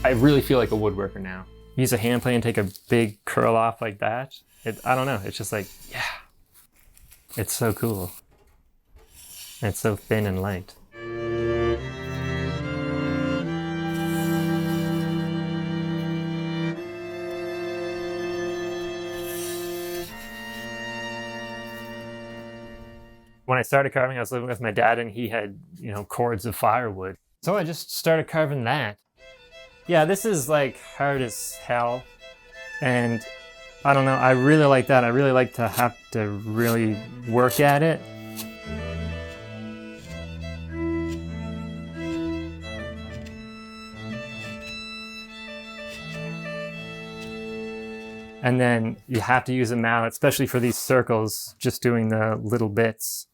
I really feel like a woodworker now. Use a hand plane and take a big curl off like that. I don't know, it's just like, yeah. It's so cool. And it's so thin and light. When I started carving, I was living with my dad and he had, cords of firewood. So I just started carving that. Yeah, this is like hard as hell. And I don't know, I really like that. I really like to have to really work at it. And then you have to use a mallet, especially for these circles, just doing the little bits.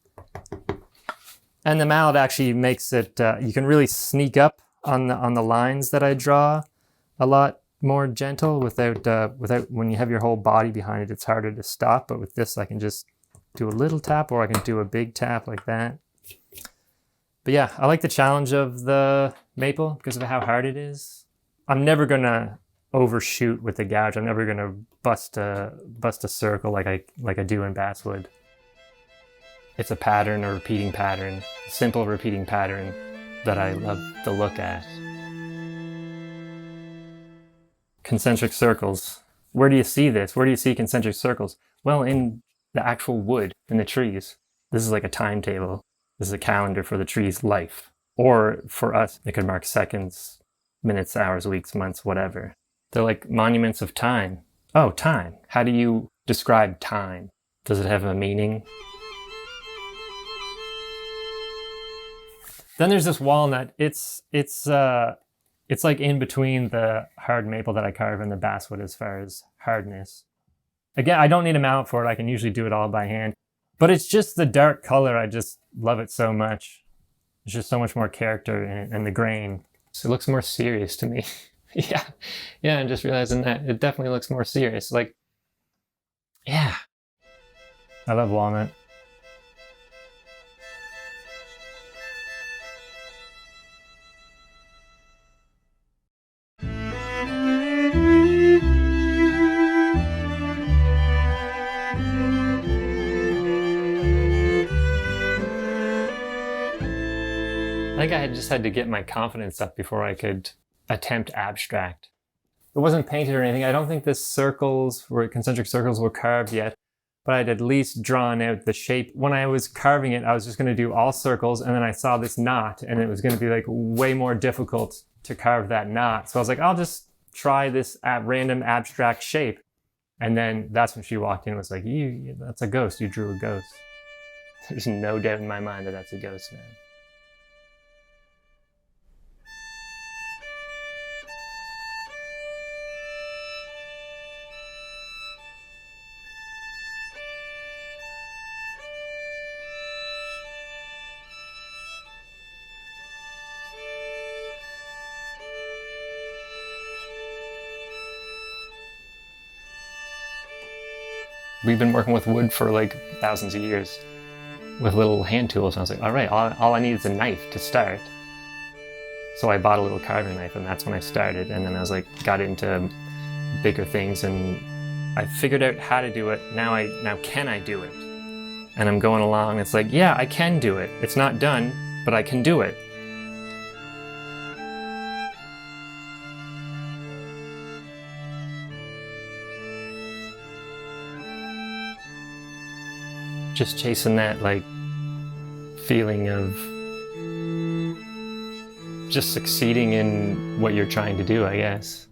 And the mallet actually makes it, you can really sneak up on the lines that I draw a lot more gentle without when you have your whole body behind it, it's harder to stop. But with this, I can just do a little tap or I can do a big tap like that. But yeah, I like the challenge of the maple because of how hard it is. I'm never gonna overshoot with the gouge. I'm never gonna bust a circle like I do in basswood. It's a pattern, a repeating pattern, a simple repeating pattern that I love to look at. Concentric circles. Where do you see this? Where do you see concentric circles? Well, in the actual wood, in the trees. This is like a timetable. This is a calendar for the tree's life. Or for us, it could mark seconds, minutes, hours, weeks, months, whatever. They're like monuments of time. Oh, time. How do you describe time? Does it have a meaning? Then there's this walnut. It's like in between the hard maple that I carve and the basswood as far as hardness. Again, I don't need a mallet for it. I can usually do it all by hand. But it's just the dark color. I just love it so much. There's just so much more character in it and the grain. So it looks more serious to me. Yeah, I'm just realizing that. It definitely looks more serious. Like, yeah. I love walnut. I think I just had to get my confidence up before I could attempt abstract. It wasn't painted or anything. I don't think the concentric circles were carved yet, but I'd at least drawn out the shape. When I was carving it, I was just going to do all circles, and then I saw this knot, and it was going to be like way more difficult to carve that knot. So I was like, I'll just try this random abstract shape. And then that's when she walked in and was like, that's a ghost. You drew a ghost. There's no doubt in my mind that that's a ghost, man. We've been working with wood for like thousands of years with little hand tools. And I was like, all right, all I need is a knife to start. So I bought a little carving knife and that's when I started. And then I was like, got into bigger things and I figured out how to do it. Now can I do it? And I'm going along. It's like, yeah, I can do it. It's not done, but I can do it. Just chasing that like feeling of just succeeding in what you're trying to do, I guess.